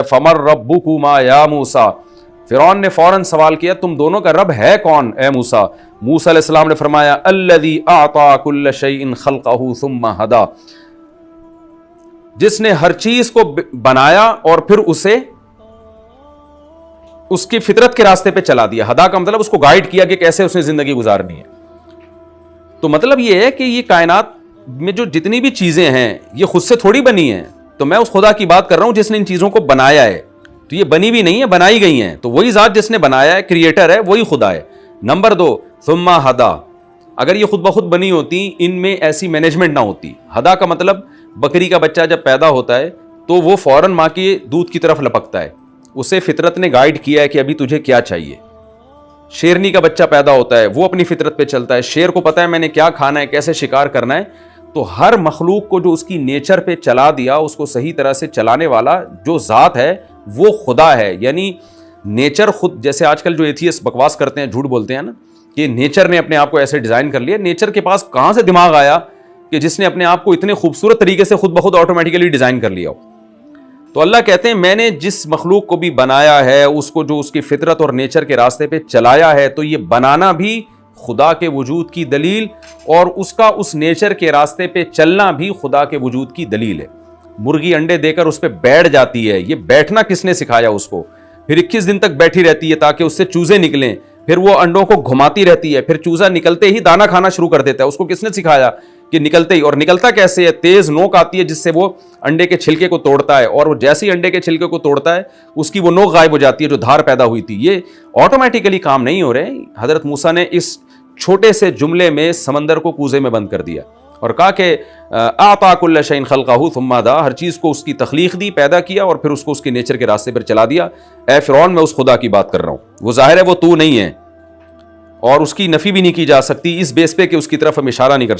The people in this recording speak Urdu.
فمر ربکما یا موسیٰ، فرعون نے فوراً سوال کیا تم دونوں کا رب ہے کون اے موسیٰ؟ موسیٰ علیہ السلام نے فرمایا الذی اعطی کل شیء خلقہ ثم ہدی، جس نے ہر چیز کو بنایا اور پھر اسے اس کی فطرت کے راستے پہ چلا دیا. ہدا کا مطلب اس کو گائیڈ کیا کہ کیسے اس نے زندگی گزارنی ہے. تو مطلب یہ ہے کہ یہ کائنات میں جو جتنی بھی چیزیں ہیں یہ خود سے تھوڑی بنی ہیں. تو میں اس خدا کی بات کر رہا ہوں جس نے ان چیزوں کو بنایا ہے. تو یہ بنی بھی نہیں ہے، بنائی گئی ہیں. تو وہی ذات جس نے بنایا ہے، کریٹر ہے، وہی خدا ہے. نمبر 2 ثم ہدا، اگر یہ خود بخود بنی ہوتی ان میں ایسی مینجمنٹ نہ ہوتی. ہدا کا مطلب بکری کا بچہ جب پیدا ہوتا ہے تو وہ فوراً ماں کے دودھ کی طرف لپکتا ہے، اسے فطرت نے گائیڈ کیا ہے کہ ابھی تجھے کیا چاہیے. شیرنی کا بچہ پیدا ہوتا ہے، وہ اپنی فطرت پہ چلتا ہے، شیر کو پتا ہے میں نے کیا کھانا ہے، کیسے شکار کرنا ہے. تو ہر مخلوق کو جو اس کی نیچر پہ چلا دیا، اس کو صحیح طرح سے چلانے والا جو ذات ہے وہ خدا ہے. یعنی نیچر خود، جیسے آج کل جو ایتھیسٹ بکواس کرتے ہیں، جھوٹ بولتے ہیں نا کہ نیچر نے اپنے آپ کو ایسے ڈیزائن کر لیا. نیچر کے پاس کہاں سے دماغ آیا کہ جس نے اپنے آپ کو اتنے خوبصورت طریقے سے خود بخود آٹومیٹیکلی ڈیزائن کر لیا ہو. تو اللہ کہتے ہیں میں نے جس مخلوق کو بھی بنایا ہے، اس کو جو اس کی فطرت اور نیچر کے راستے پہ چلایا ہے، تو یہ بنانا بھی خدا کے وجود کی دلیل اور اس کا اس نیچر کے راستے پہ چلنا بھی خدا کے وجود کی دلیل ہے. مرغی انڈے دے کر اس پہ بیٹھ جاتی ہے، یہ بیٹھنا کس نے سکھایا اس کو؟ پھر 21 دن تک بیٹھی رہتی ہے تاکہ اس سے چوزے نکلیں، پھر وہ انڈوں کو گھماتی رہتی ہے، پھر چوزا نکلتے ہی دانا کھانا شروع کر دیتا ہے. اس کو کس نے سکھایا کہ نکلتے ہی؟ اور نکلتا کیسے ہے؟ تیز نوک آتی ہے جس سے وہ انڈے کے چھلکے کو توڑتا ہے، اور وہ جیسے ہی انڈے کے چھلکے کو توڑتا ہے اس کی وہ نوک غائب ہو جاتی ہے جو دھار پیدا ہوئی تھی. یہ آٹومیٹیکلی کام نہیں ہو رہے. حضرت موسیٰ نے اس چھوٹے سے جملے میں سمندر کو کوزے میں بند کر دیا اور کہا کہ اعطی کل شیء خلقہ ثم ہدی، ہر چیز کو اس کی تخلیق دی، پیدا کیا اور پھر اس کو اس کے نیچر کے راستے پر چلا دیا. اے فرعون میں اس خدا کی بات کر رہا ہوں. وہ ظاہر ہے وہ تو نہیں ہے اور اس کی نفی بھی نہیں کی جا سکتی اس بیس پہ کہ اس کی طرف ہم اشارہ نہیں کر سکتے.